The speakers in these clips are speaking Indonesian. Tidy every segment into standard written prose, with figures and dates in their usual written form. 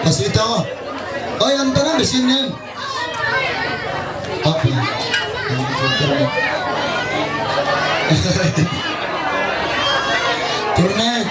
Kasi ito, oy, ang tanong, bisin yan. Okay. Turnet.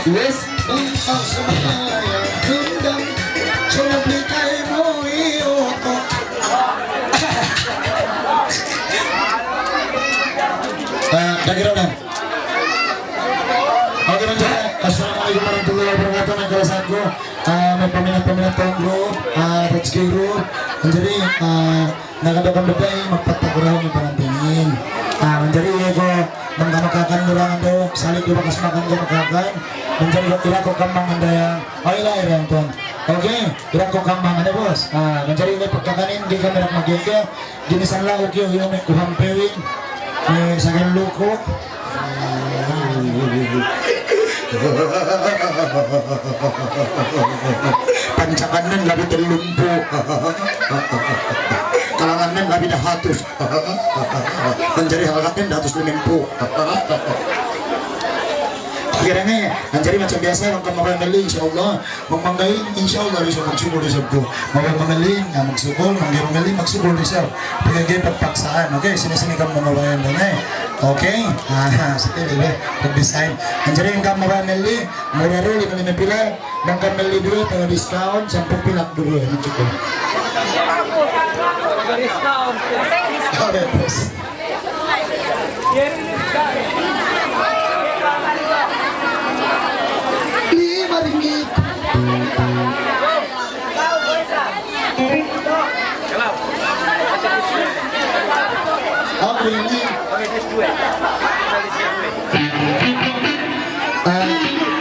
Yes. Ang sumayang hanggang sumabli tayo mo iuto. Dagira na. Okay lang dyan. Assalamualaikum warahmatullahi wabarakatuh. Nagkalasan ko. May paminat-paminat tong group. Rich K group. Jadi, nakadakang babay, magpataguraw ng panantingin. Jadi, ko, mangkamakakan mo lang ando. Salit yung bakas makan ko makakan. Jadi, ilang ko kamang ando yan. Okay lang, ilang ko. Okay, ilang ko kamang ando, boss. Jadi, may pagkakanin, di kami nagmagigya. Ginisan lang, okay, yung may kuhampewin. May sakang luko. Pancakan ng labi terlumpu. Kalangan ng labi dahatus. Mencari halatin dahatus limimpu. Akhirnya mencari macam biasa maka maramali insyaallah memanggain insyaallah bisa magsugol di sabdo mamamaling magsugol mangirongali magsugol di sab pagay pagpaksaan. Okay, sini-sini kamu mabayan dan okay sige deh pag-design mencari kamu maramali muraruli kami napila bang kamali dulu tengah diskon sampai pilak dulu ya cukup diskon terus RM5 apa ini? Dari itu. Dari kita.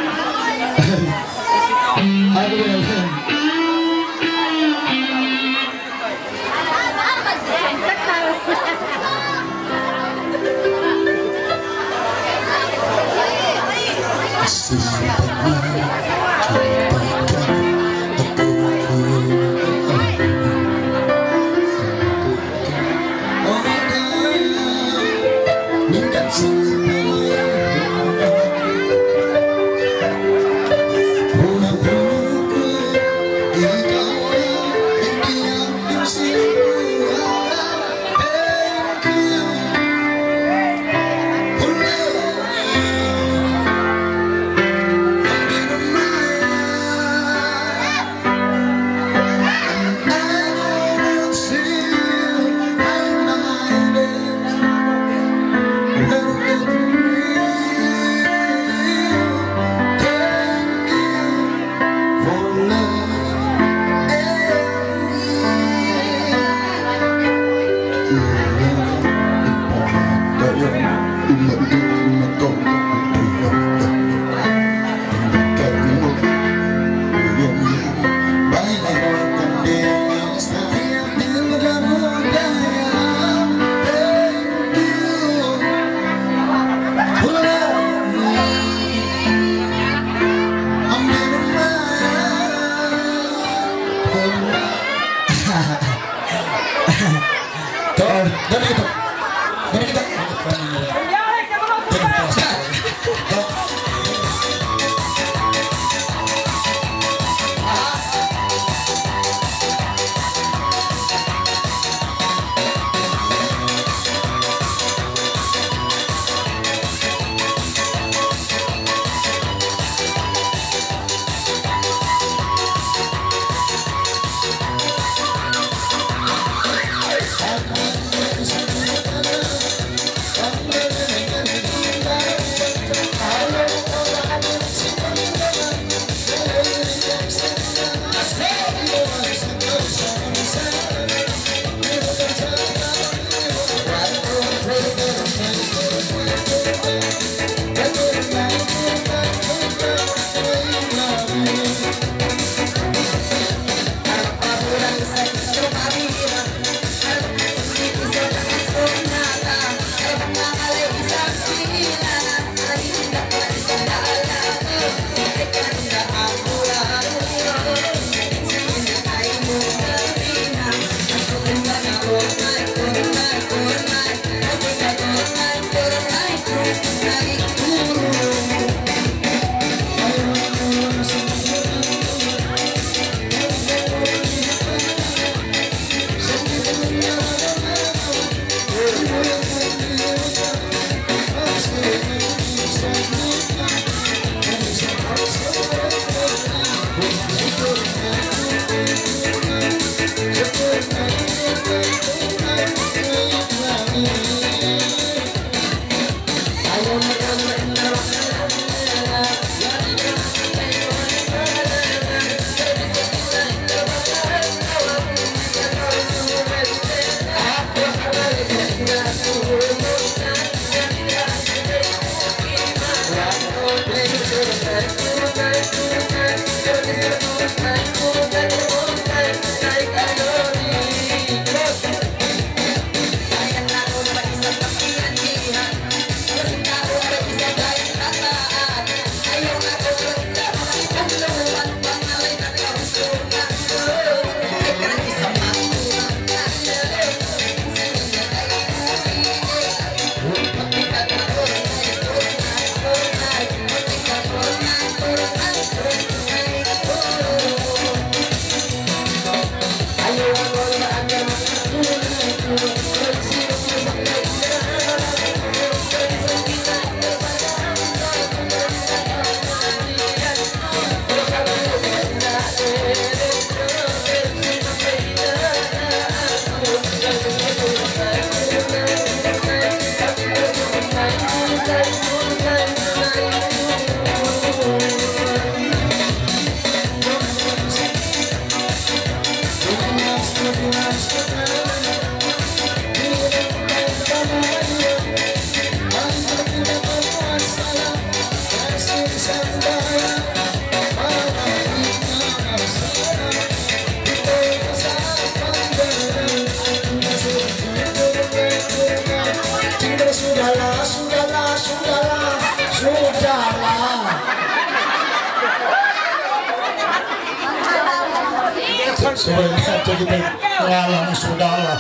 Supaya kita ngalang sudahlah.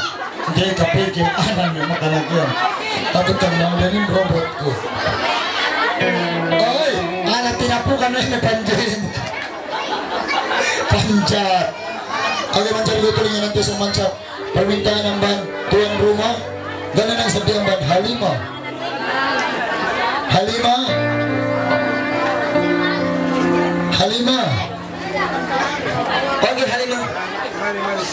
Dia kepikir anak yang makalagyan. Tapi tanggalin robotku. Oi, anak tinapukan na yung panjin. Panjat. Oke, mancar gue tulingan nanti sa mancar. Permintaan ng ban tuan rumah. Ganun ang sabi ang ban Halima. Halima. Halima. Oke, Halima. Halima.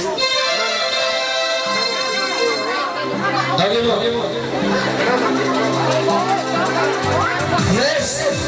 Yes.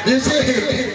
You see?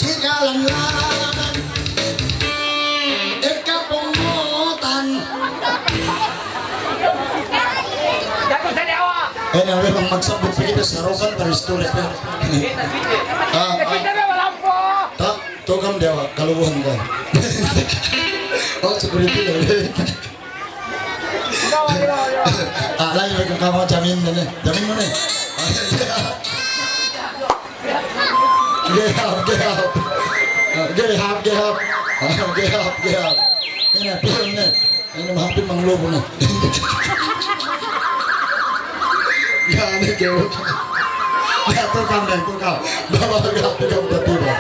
Cikalan-lan Eka Pungutan. Nabi bang magsambut pa kita sa rokan para story pa. Tak, togam dia kalubuhan ka. Oh, security na. Lain lagi kamu jamin na. Jamin mo na. Get up. Ini pilih na. Ini mahampir manglobo na. Yan, ikaw. Tukam. Bawa tukam tiba.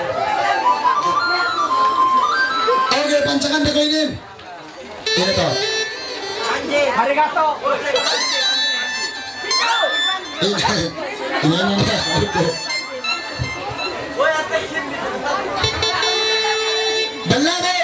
Oke, pancangan deh ini. Ini toh. Arigato. Ini. Balade.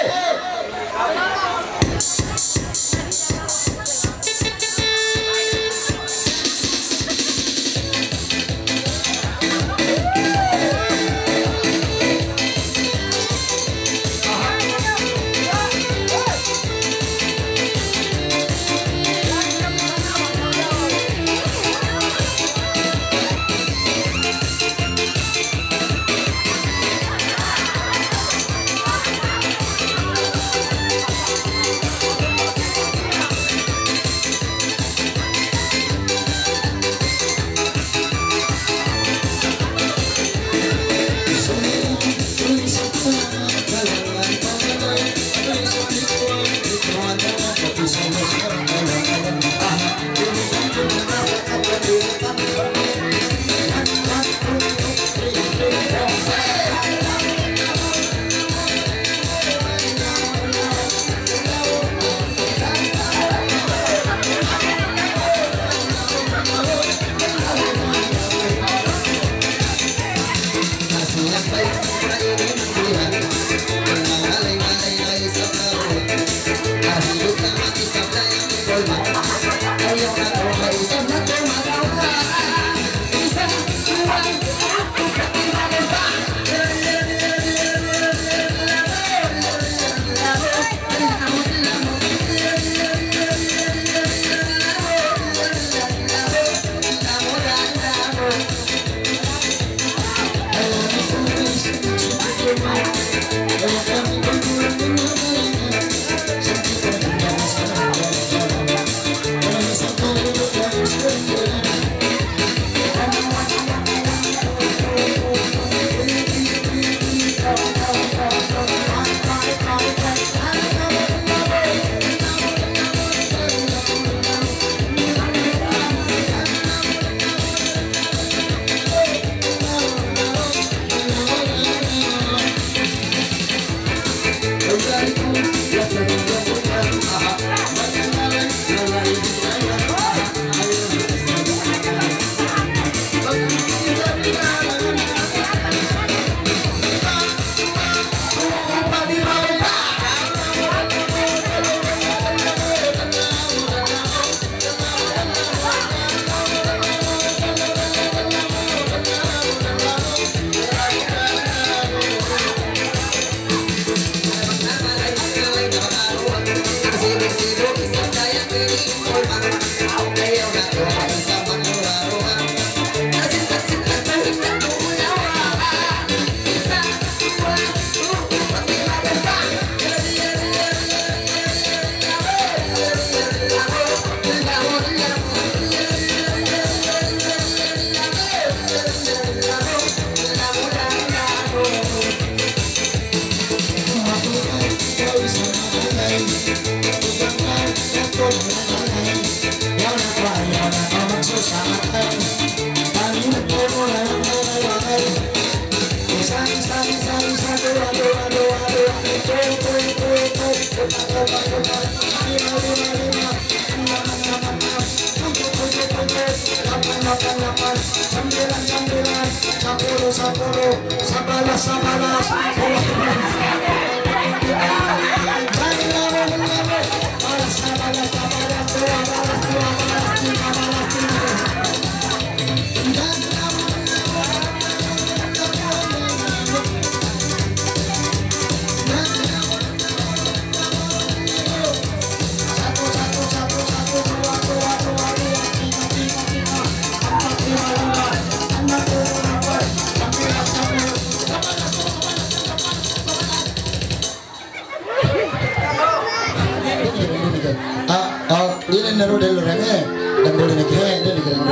Naro del Renge dan boleh naik dan dikerang.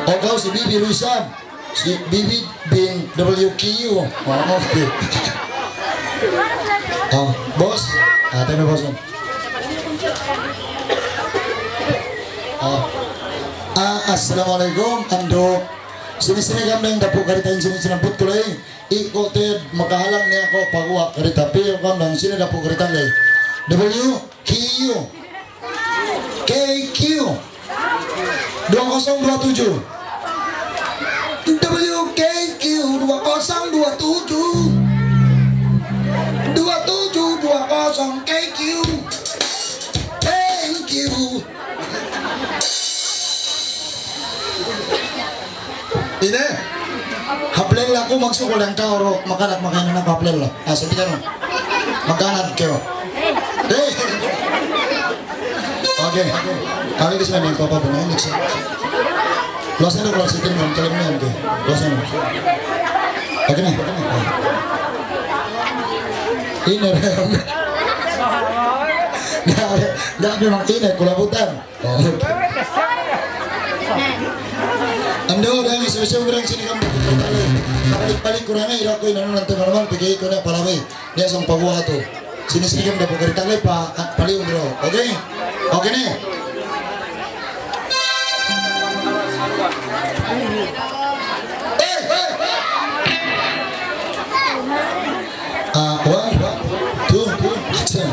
Oh kau si Bibi Ruisan, si Bibi bin WQ. Oh oke. Oh bos, tapi bos. Oh. Assalamualaikum ando. Sini-sini kami yang dapur karitain sini put kulay. Iko te makahalang niya ako pagwa karita pero kami sini dapur karitan lay. WQ KQ 2027 WKQ 2027 2720 KQ. Thank you. Ini haplel ako magsukulang ka oro makanat makain na haplel la. Sabi ka no. Makanat kayo. Hey. Okay. Kami kasi may papa po na next. Los na ko sa tinong kalim na yan. Los na. Okay na. Ini rin. Grabe mang init, kulabutan. Ando, dahil sobrang sini kami paling kurangnya ira ko ina nang normal bigay ko na palaway. Dia sang pagwa to. Sini kami dapat kereta lay pa paliw bro. Okay? Okay na. One, two, action.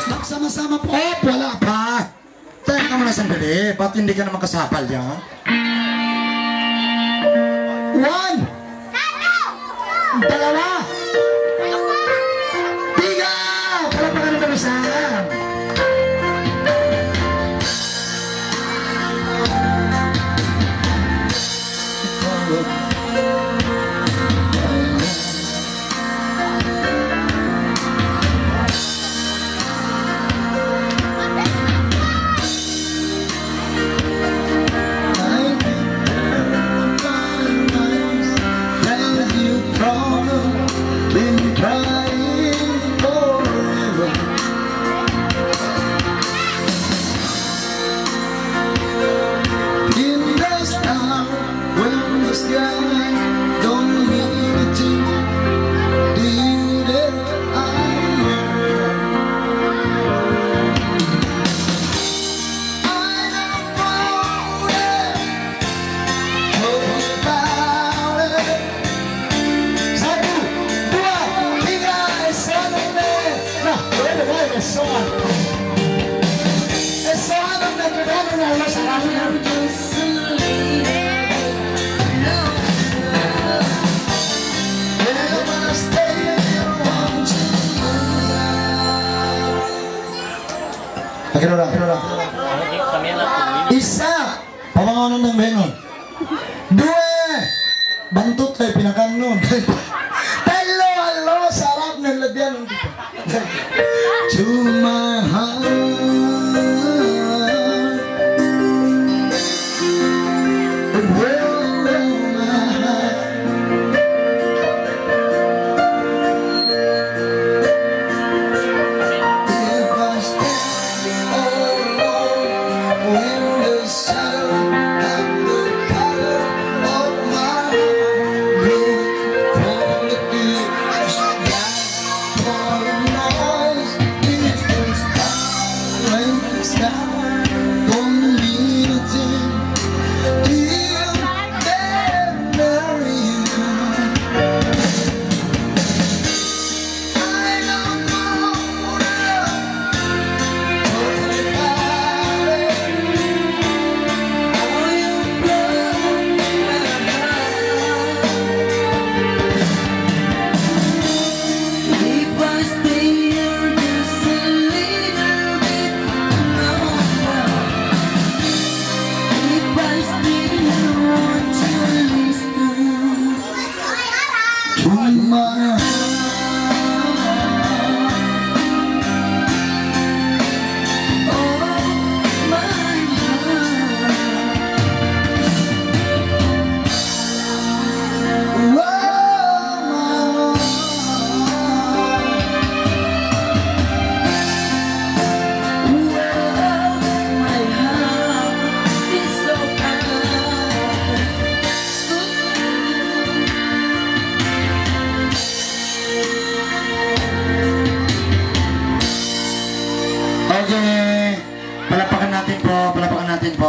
Magsama-sama po. Wala pa. Teka muna sandali. Ba't hindi ka naman kasapal yan? One! Dalawa! Tiga! Palapakan na kami saan? Tell you problem pinalo sa akin. Kira lang. Isa, pamanganon ng bengon. Dua, bantot tayo pinakanon. Talo, halo, sarap ng ladyan. To my heart,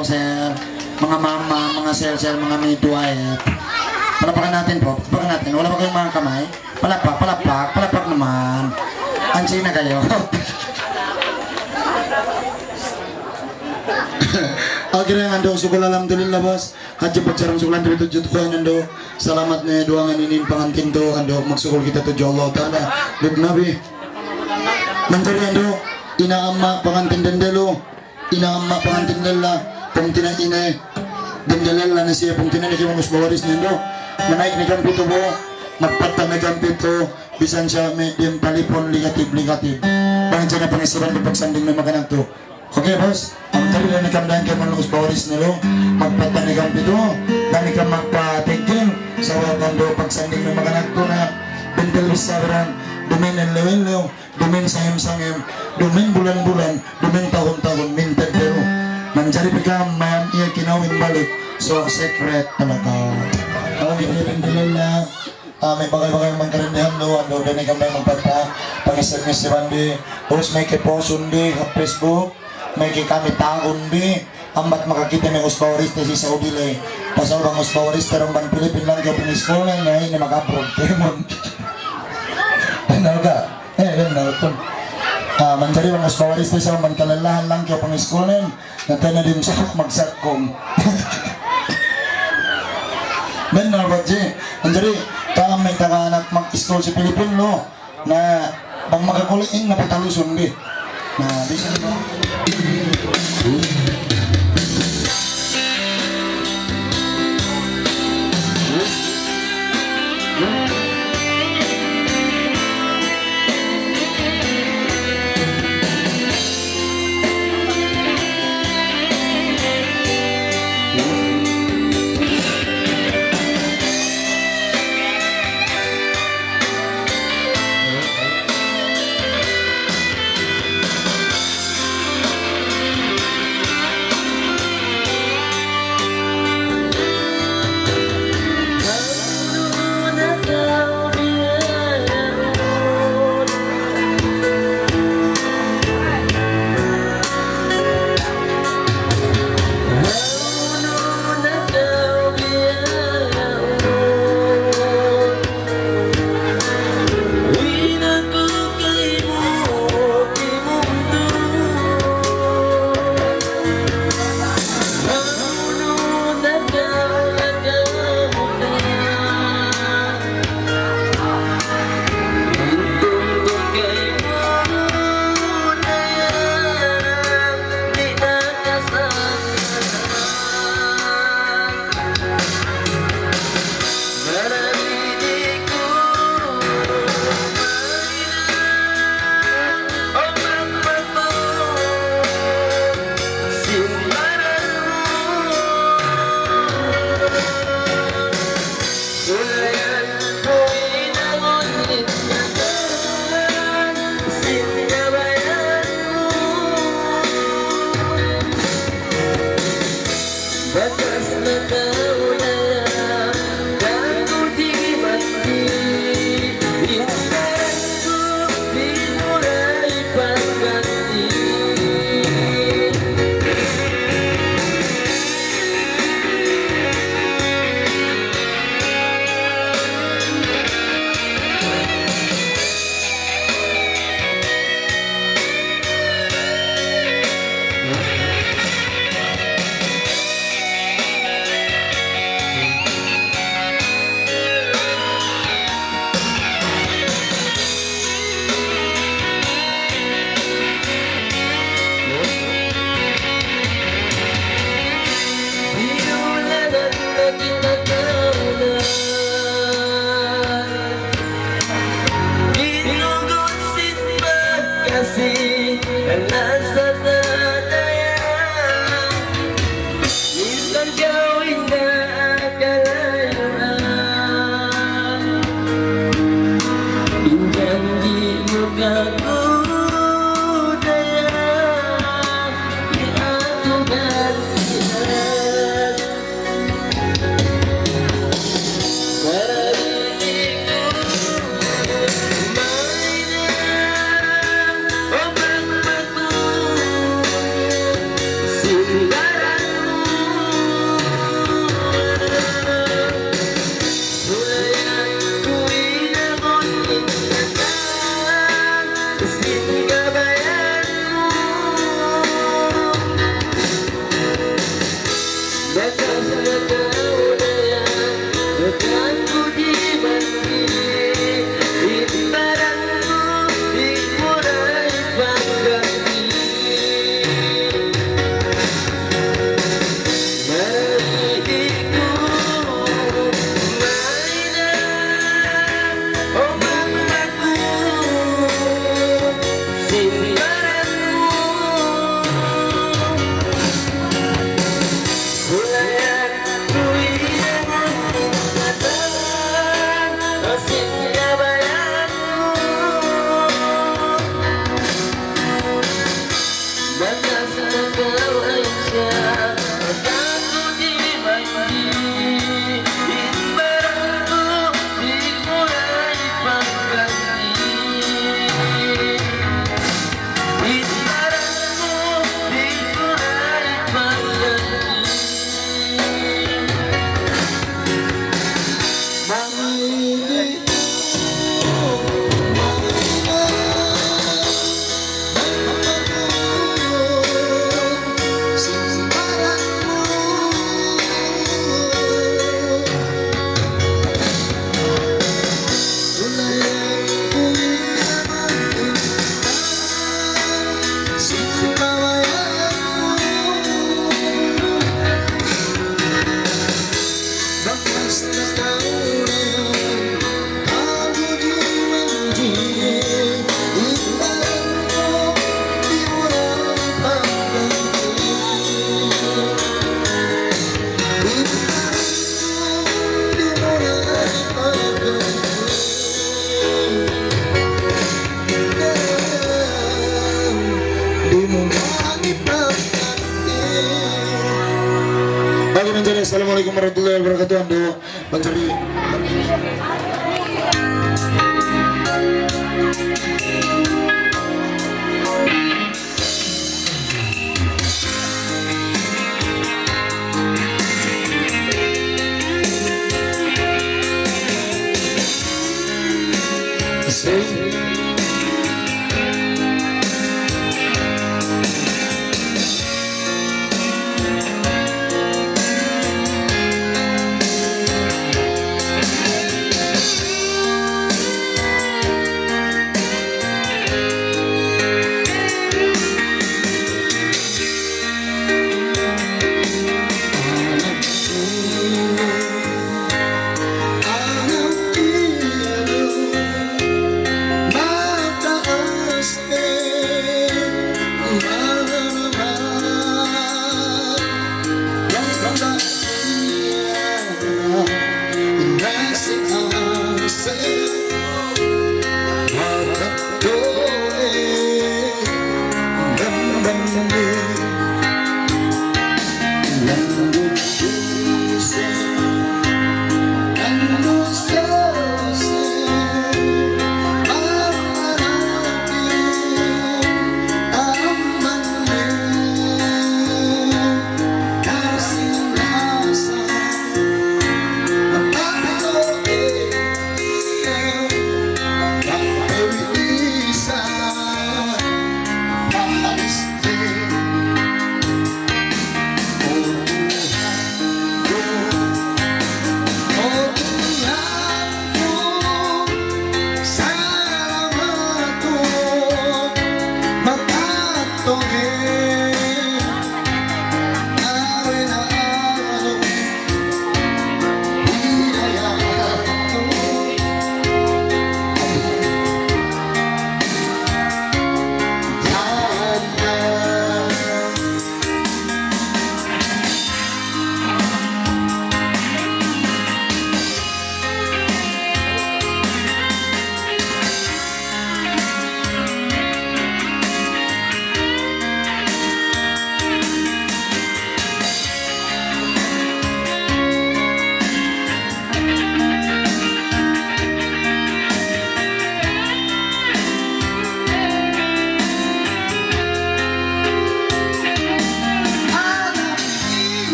sir, mga mama, mga sir, mga midwife. Palapakan natin po, palapakan natin. Wala pa kayong mga kamay? Palapak naman. Ansi na kayo. Akhirnya ando syukur alhamdulillah bos. Haji pacaran sukulan dari 7 tahun ando. Selamat nih doangan ini pengantin tuh ando maksukul kita tuh Allah Taala. Duk Nabi. Mencari ando ina amma pengantin dendelo. Ina amma pengantin della. Pungtina ine dendela na siya pungtina ni kimus bawaris nindo. Menaik ni kan pito bo. Magpatang na kan pito. Bisan siya may yung talipon negatif. Bang siya na pangisiran di pagsanding na makanang to. Oke bos, ang tali na nikamdahan kayo mga bawaris nilo. Magpatanigang pito, dami ka magpatigil sa wakan do pagsanding ng mga nagto na bentel bisaran, dumin ang lewin-lew, dumin sangim-sangim, dumin bulan-bulan, dumin tahun-tahun, minted pero manjari pika mayam iya kinawin balik, so secret talaga. Ang pinipindilan na may bagay-bagay magkarindihan do, ando dani kami magpata, pang-isip-isipan di, tapos may kiposun di, sa Facebook, may kami taon bi ambat makakita ng usbawaris na si Saudi lay pasal bang usbawaris tarong ban Pilipin lang ka piniskola na ini makaprog temon benar ka benar pun mencari bang usbawaris na sa ban kalalahan lang ka piniskola nanti na din sa magsakong benar ba je mencari kami taga anak mag-iskol si Pilipin lo na bang makakuliin na patalusun di nah di sana kasih karena sadaya insan kau indah kalayaan injang di mukaku daya di aku gantian Assalamualaikum warahmatullahi wabarakatuh. Ando mencari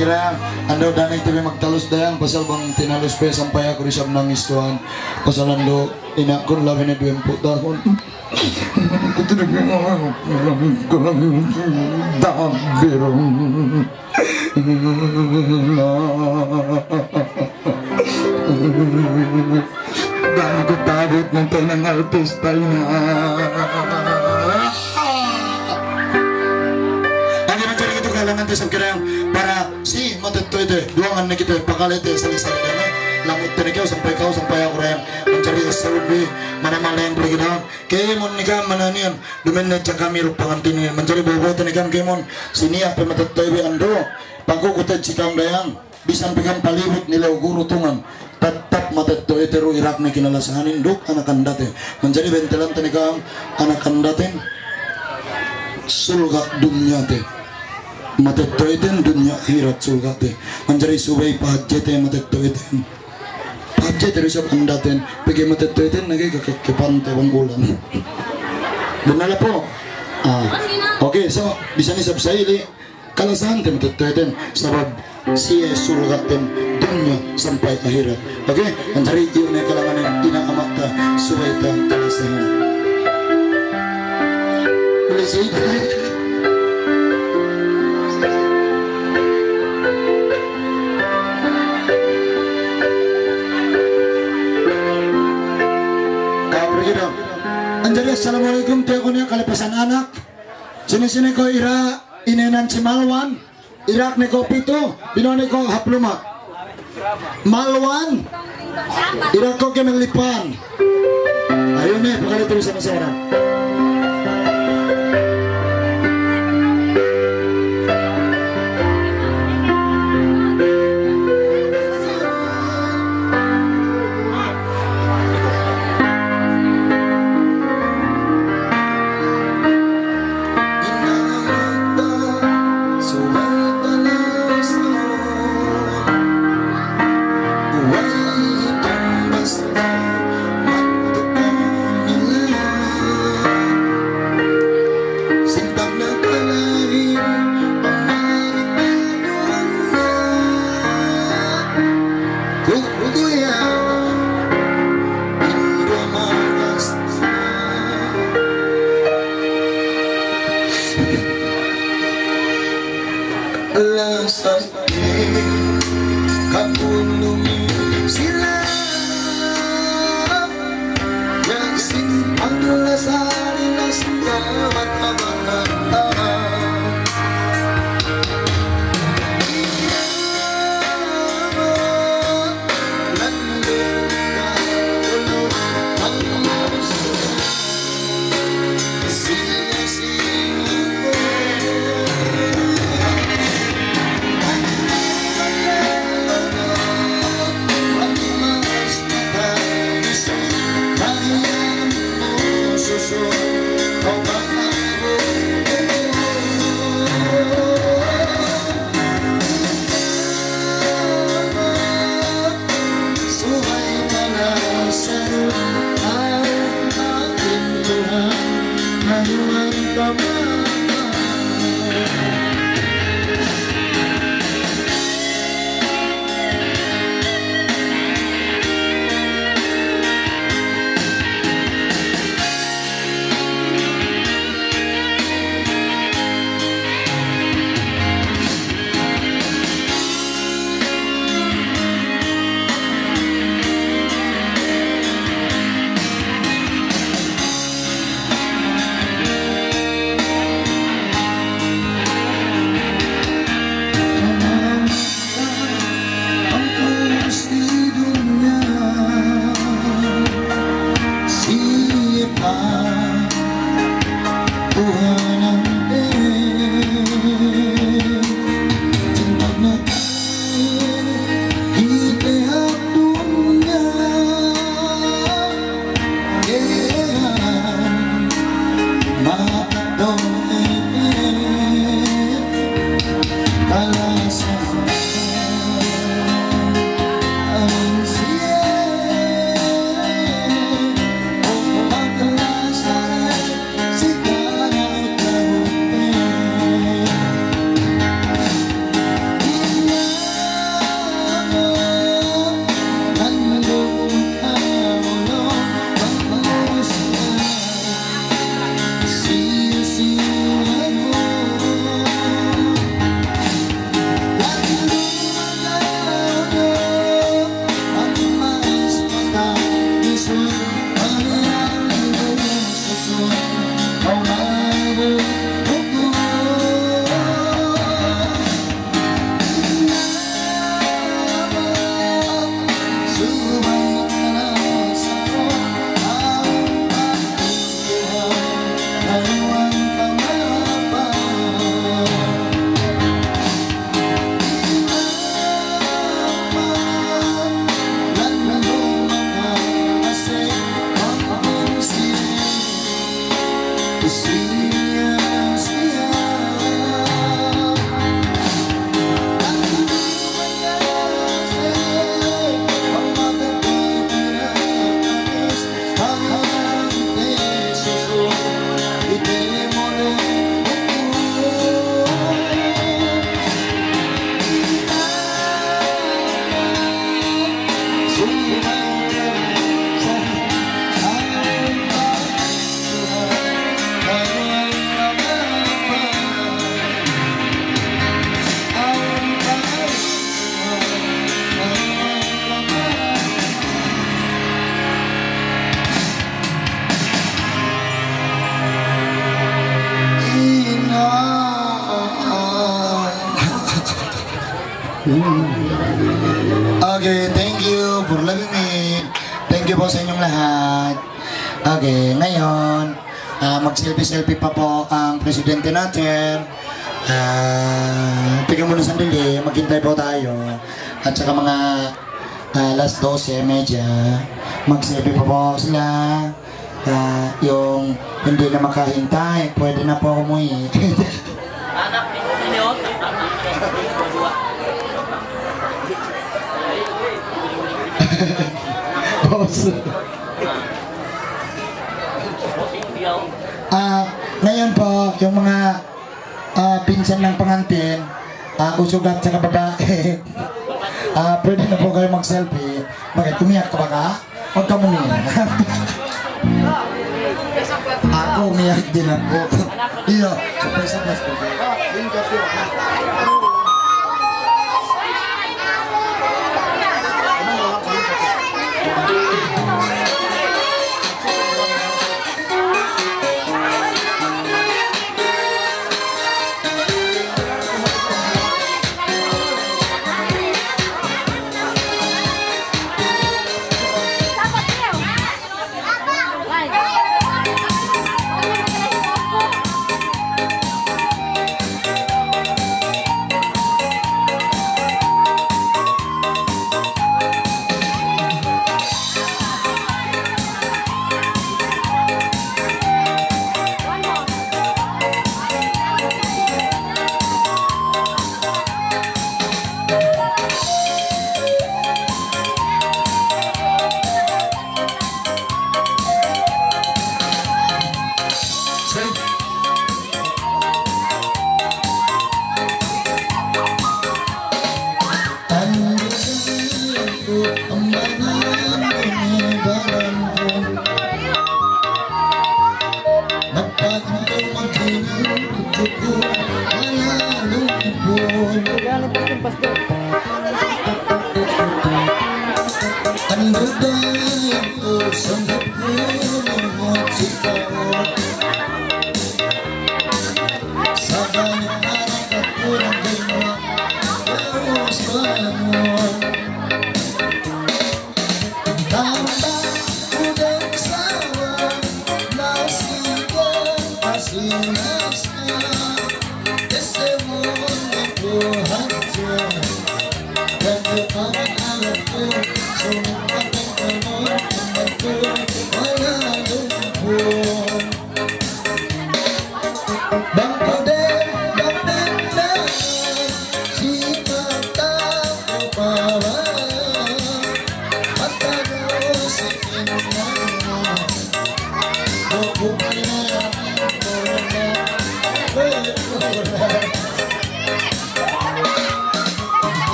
kira ando danay tabi magtalos dayang pasal bang tinalos pa sampay ako risab nang istuhan pasal ando ina ko labi na duwem puta ko dahil ko tabot ng tanang artista na kailangan tayo sa kirang para si matatoy de duangan na kita pakalite sa lisar dana lamot tani kaw sampay ako rin mencari saudi mana yang pergi daw kay mon nikam mananian dumen na kami ro pangantini mencari bobo tani kam kay mon sini apa matatoy be ando pagkukutat sikam dayang bisan pikam palibut nila guru tungan tetap matatoy teru irak na kinalasahanin duk anak kandate mencari bentelan tani kam anak kandaten sulga dunya te matatoyten dunya akhirat sulgate manjari subay pahajete matatoyten pahajete risab andaten pagi matatoyten nagay kakekepante bang ulan bunala po okay so bisa ni sabsaili kalasahan te matatoyten sabab siya sulgaten dunya sampai akhirat okay manjari yun ay kalanganin inaamata subay ta kalasahan boleh sih Anjari assalamualaikum tiya ko niya kalipasan anak sini ko ira inenan si Malwan irak ni ko pito binoni ko hapluma Malwan irak ko kemenlipan ayun pakalito sa masara sia-sia. Okay, thank you for loving me. Thank you po sa inyong lahat. Okay, ngayon, mag-selfie-selfie pa po ang presidente natin. Tingnan muna sandali, maghintay po tayo. At saka mga alas 12:30, mag-selfie pa po sila. Yung hindi na makahintay, pwede na po umuwi. Anak ni Kuminyo. Boss. Ngayon po, yung mga pinsan ng pangantin, usugat sa babae, pwede na po kayo mag-selfie. Bakit? Umiyak ka ba ka? Huwag ka muna. Ako umiyak din ako. Iyo, surprise po.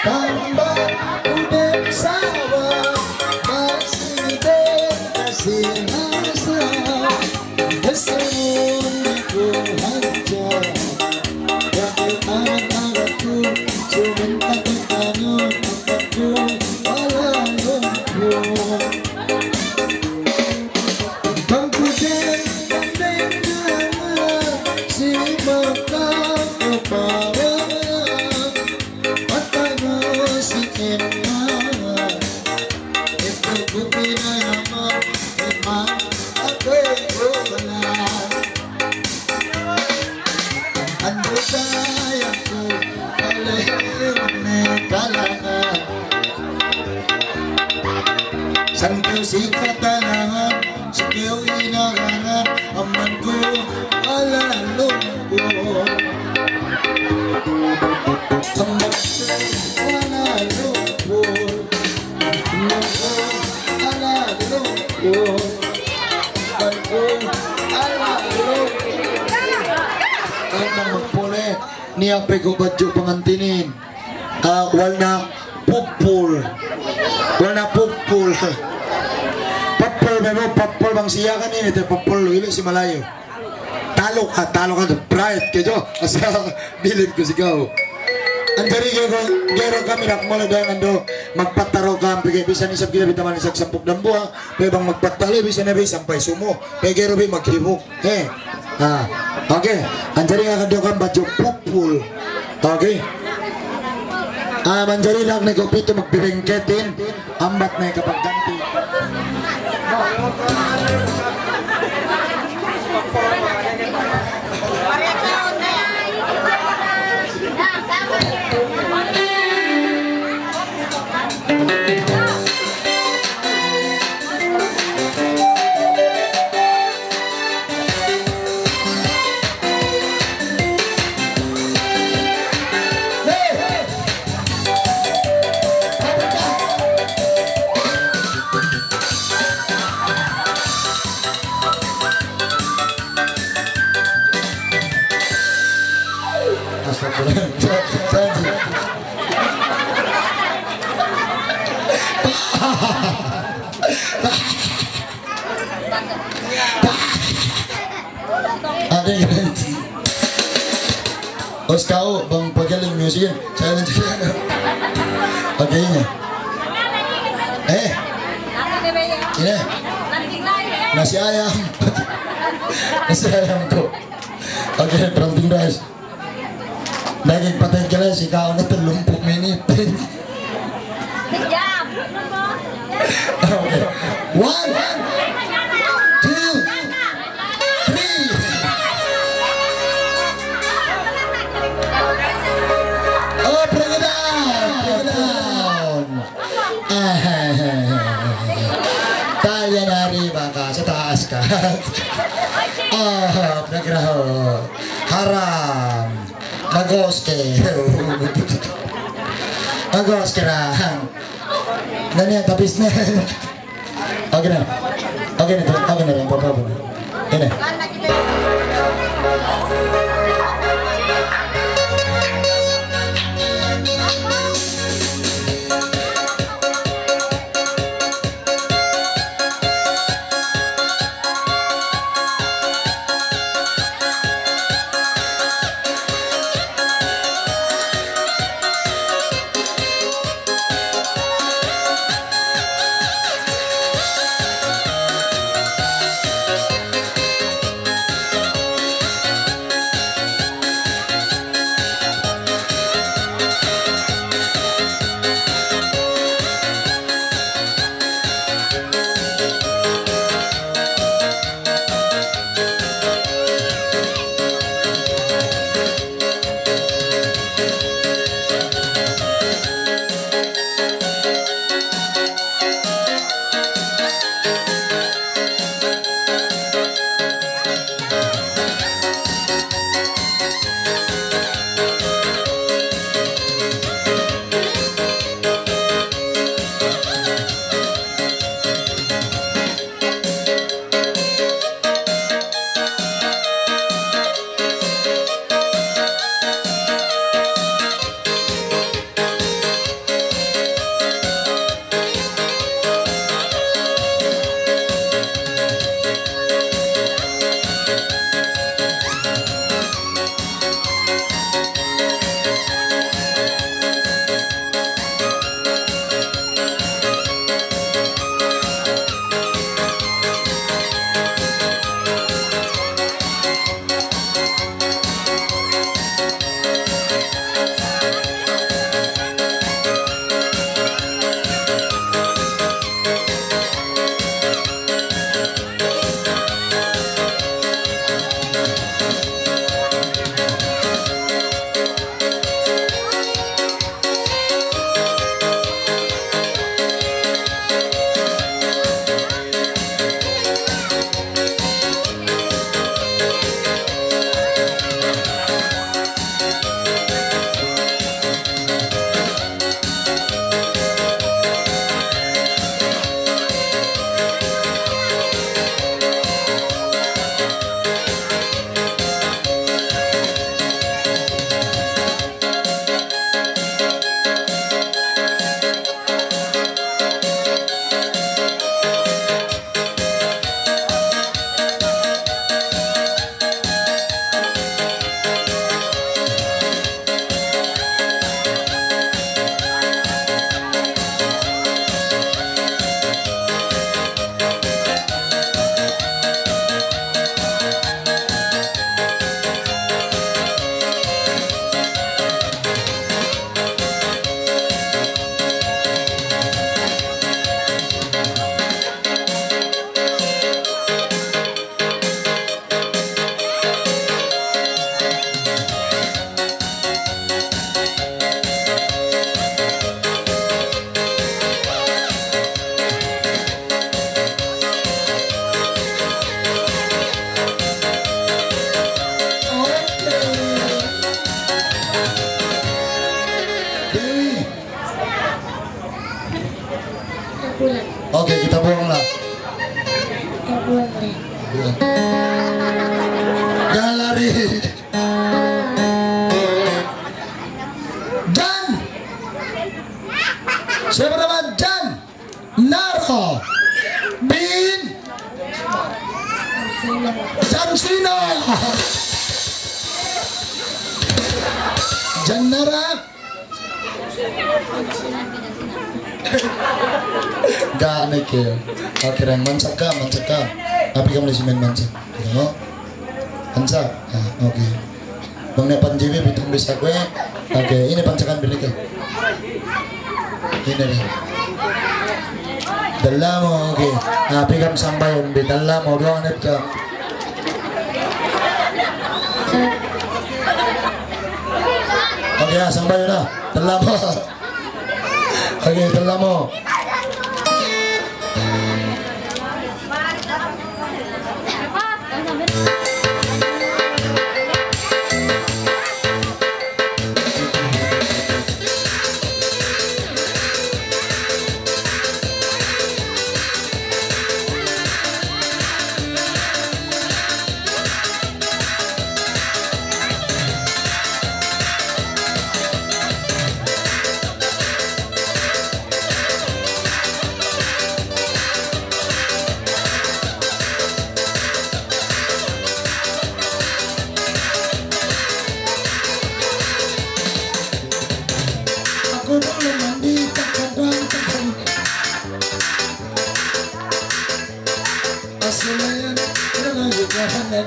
Tambah udah kalangan. San ko si katanahan, sa kiyo inagaran, aman ko alalong ko. Aman ko alalong ko, aman ko alalong ko, aman ko alalong ko. Ang magpuli, niyape ko badyo pangantinin. Wala pupul. Wala pupul. Papul pero papul bang siya kanin ito papul ili si Malayo. Talo ka pride kejo asa bilib ko sigaw. Andari gero kami nak mula dan ando magpataro ka bigay bisa ni sab kita bitaman isag sampuk dambuha bebang magpatali bisa na sampai sumo pegero bi maghimok he. Okay. Andari nga kado kan baju pupul. Okay. Manjari lang na kopito magbibengketin ambat na kapag ganti. Os kau bang pagaling music saya nanti okay nya ini nasi ayam tuh okay pranting guys daging patay kala si kau na 30 minit okay 1 2 3 oh bring it down kaya nari baka sa taas ka pinagraho haram magoske lang ganyan tapis na okay na rin papabon yan na bulan. Oke, kita buang lah. Kita buang deh. Buang. Jangan lari. Jan. Siapa nama Jan? Naro. Bin. Jansino. Jannara. Gak naik ya. Akhirnya mansak ka. Tapi kamu di main mansak. No? Mansak. Ah, oke. Bang Nepan JB bitung bisa gue. Oke, ini pancakan beli ke. Ini nih. Dalamo, oke. Nah, pikam sampai umbi dalamo doang net ka. Oke, ya, sampai na. Dalamo. Oke, dalamo. Aku belum mandi terkadang Aslinya karena juga hangat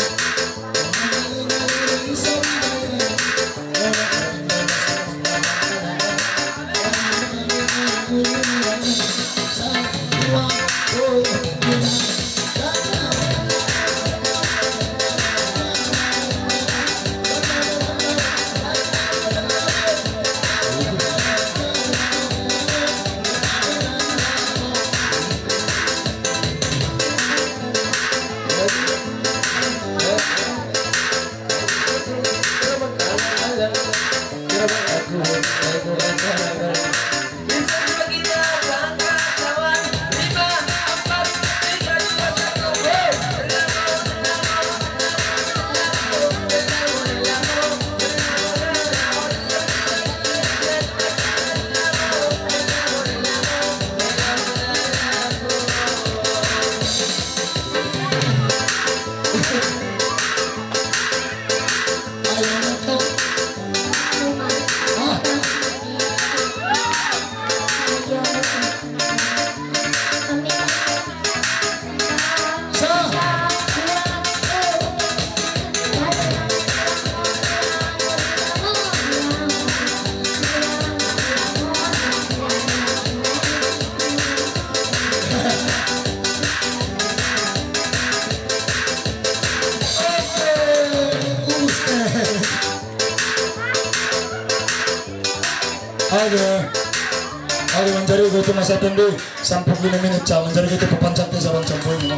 Oke, mencari gue itu masa tunggu sampai 5 menit cah mencari itu pepancak desa bang campur ini.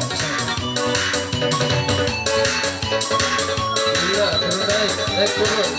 Iya, naik turun.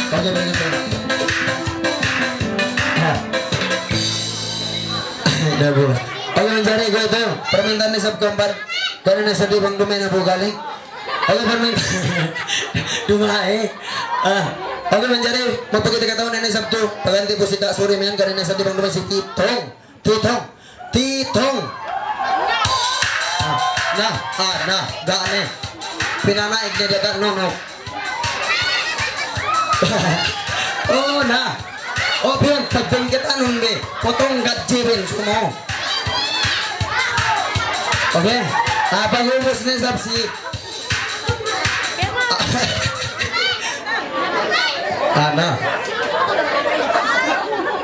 Oke, begitu. Udah bu. Oke mencari gue itu permintaan di Sabtu 4 karena sedih bang domain aku kali. Oke permintaan Dumai. Oke mencari mau pergi tiga tahun ini Sabtu pengganti pusita sore men karena sedih bang domain si Titong. Nah, gak aneh. Pinana iknya datang no. Oh nah. Oh pion pagbingkit anong be. Potong gajirin semua. Oke. Pag-ubos ni Sapsi.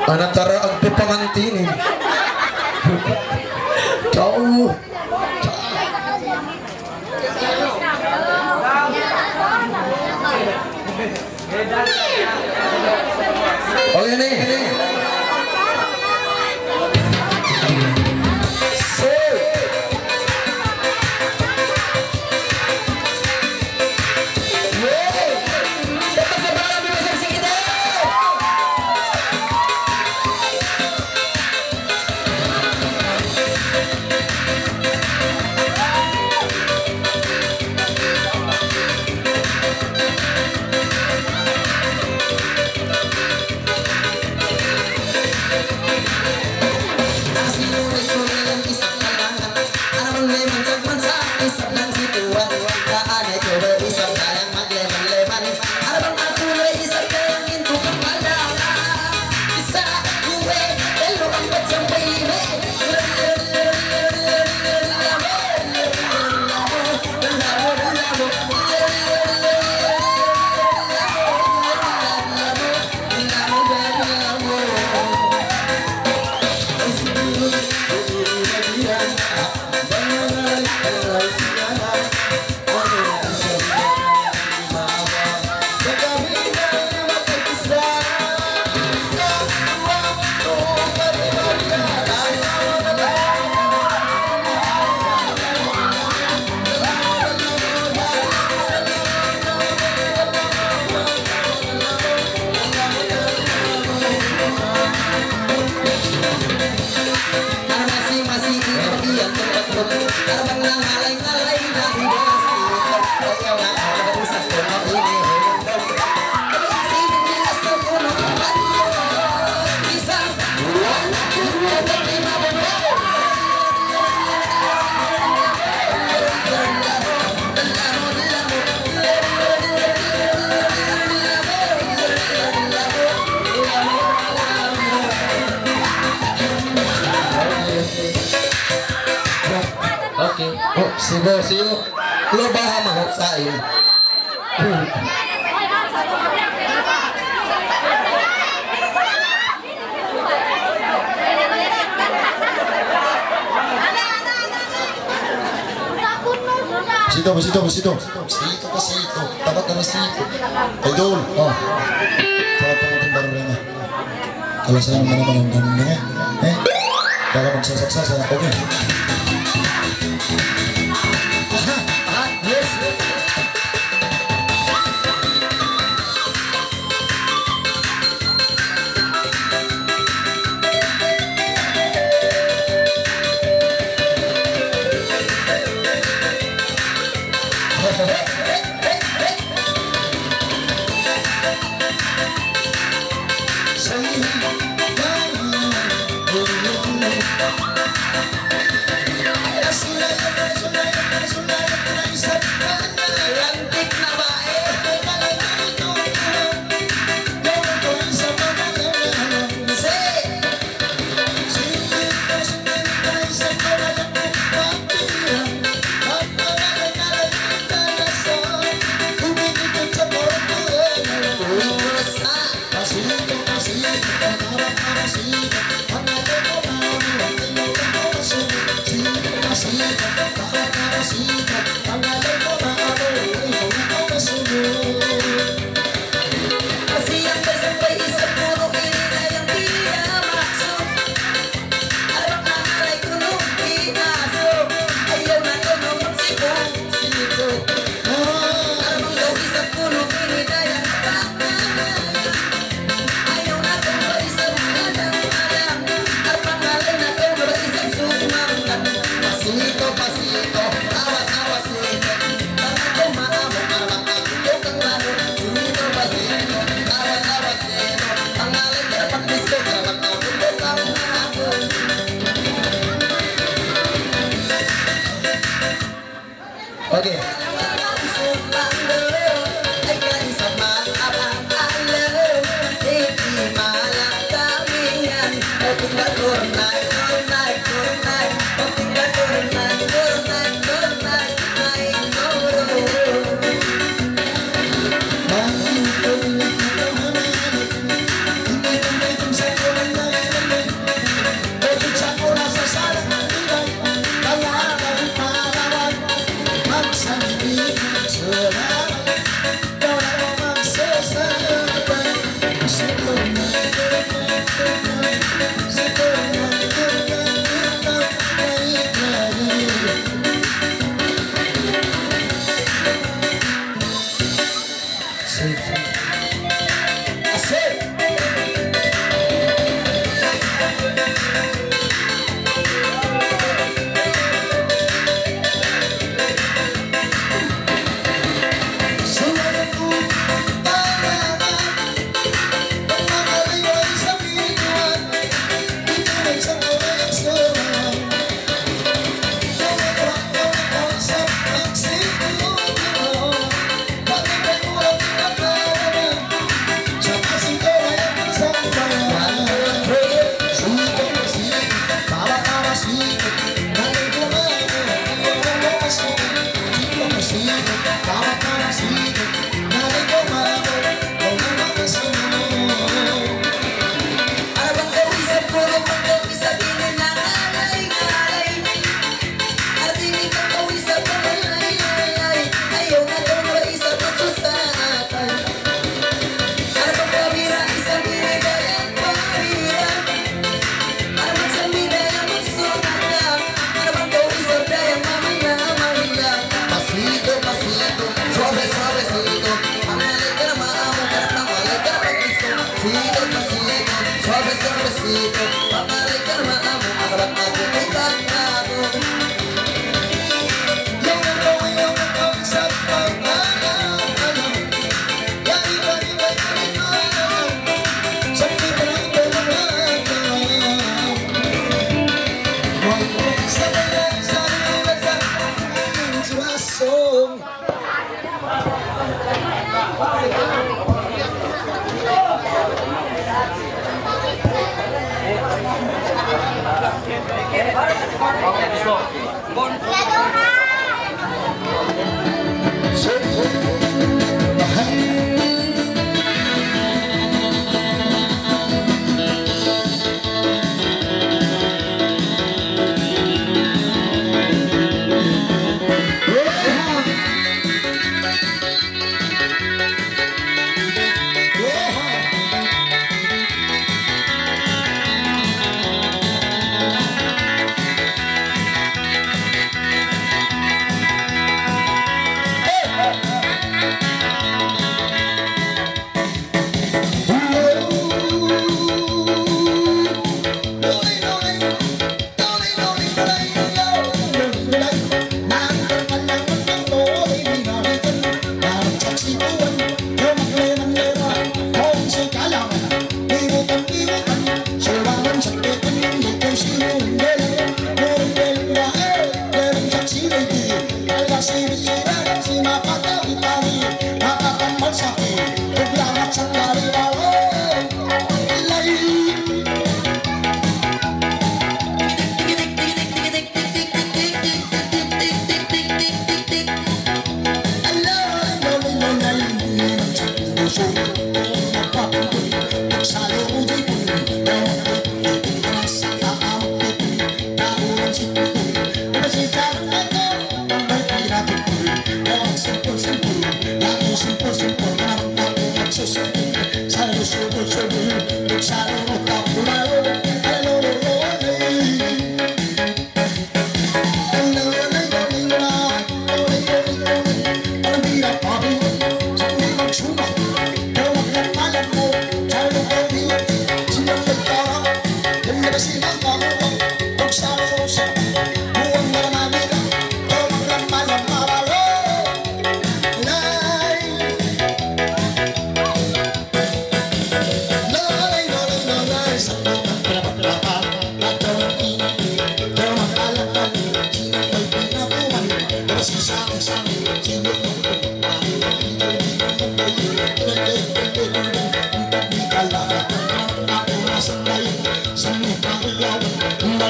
Anak tara ang pipangantinin. Jauh. Oke nih. Si Bosyo, lo baka mahuksain. Besito, besito, besito. Besito, besito. Dapat na besito. Idol. Oh. Sarap ang ating barulanya. Kalau saya naman ang ganda baka magsasaksa sa okay. Yes. Lantik na ba Kasihan sampai isang puro ini na yang tidak maksud. Arang alay kuno pinasok. Ayaw na ko magsibong sito. Arang daw isang puno ini na yang ayaw na ko isang alang-alang. Arang alay na ko isang sumangkan. Pasito, pasito, awat-awat sito. Tangan ko maamo, arang ako kang lalo. Sumito, pasito, awat-awat sito. Ang alay dapat gusto, arang ako kang lalo. Okay.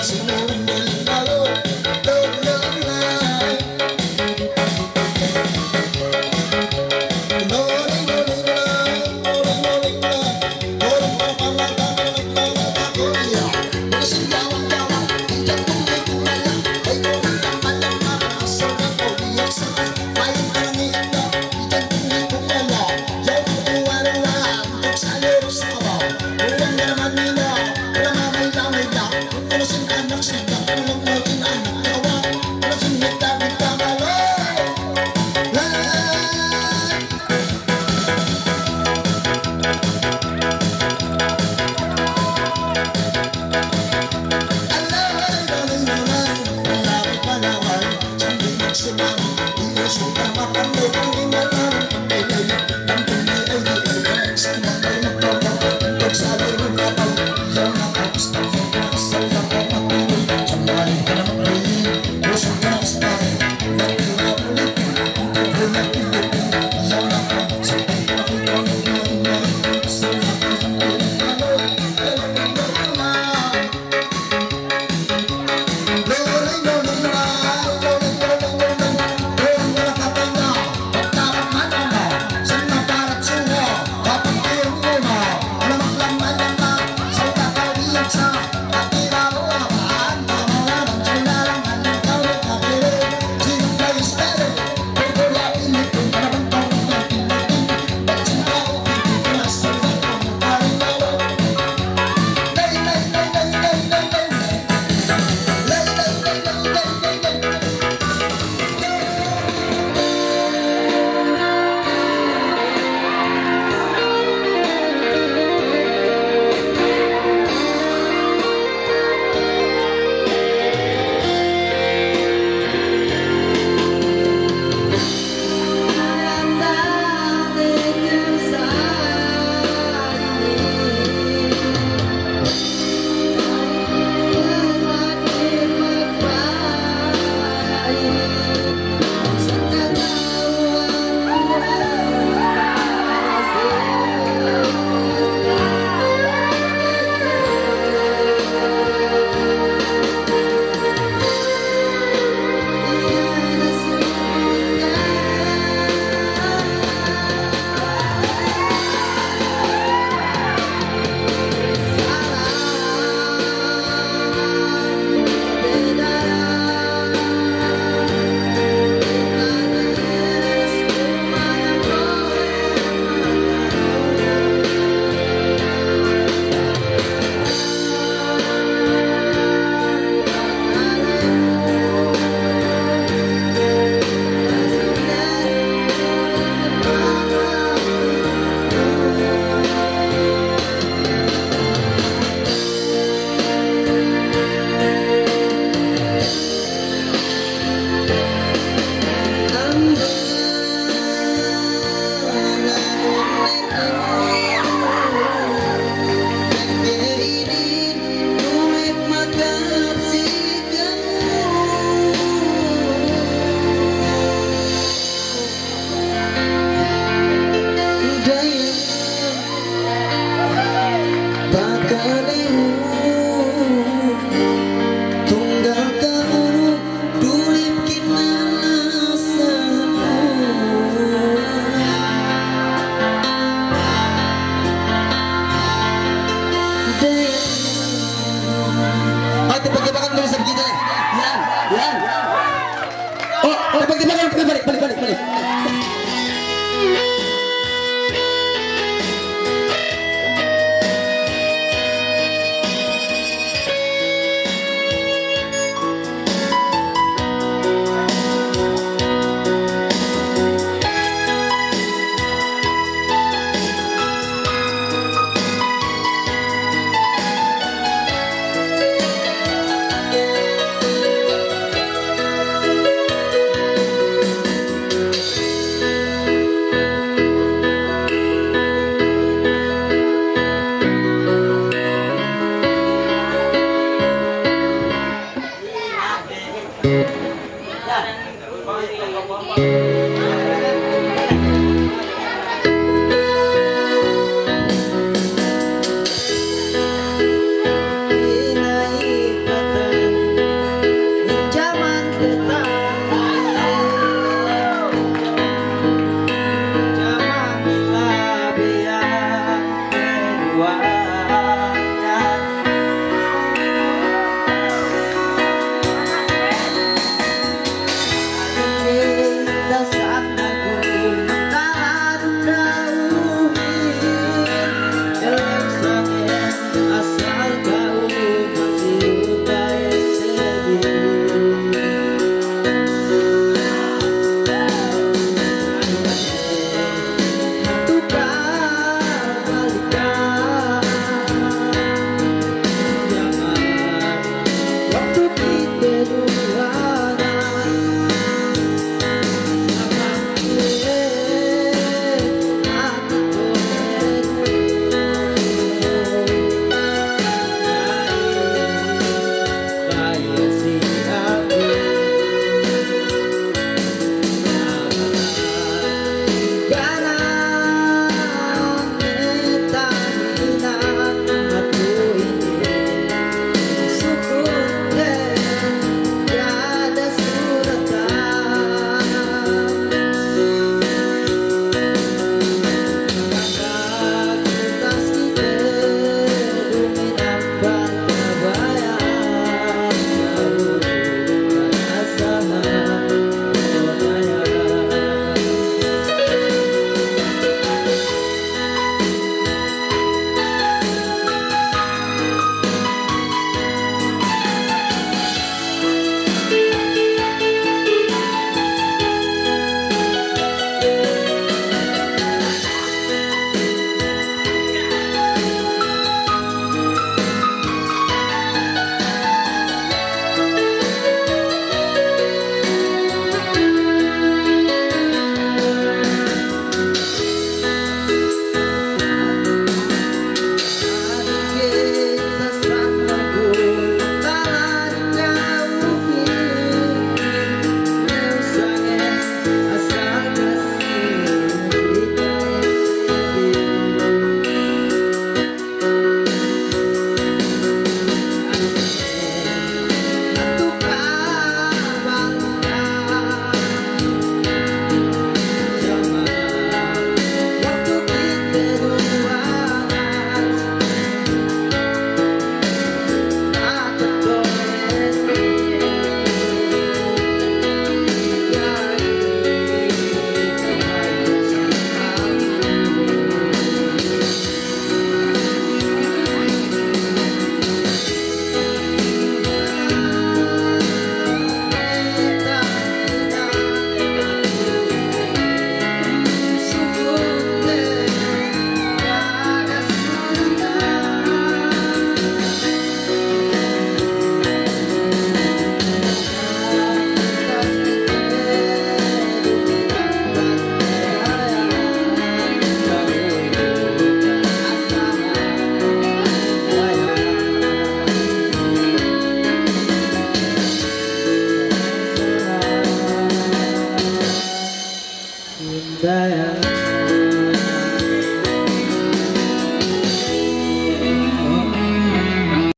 Senang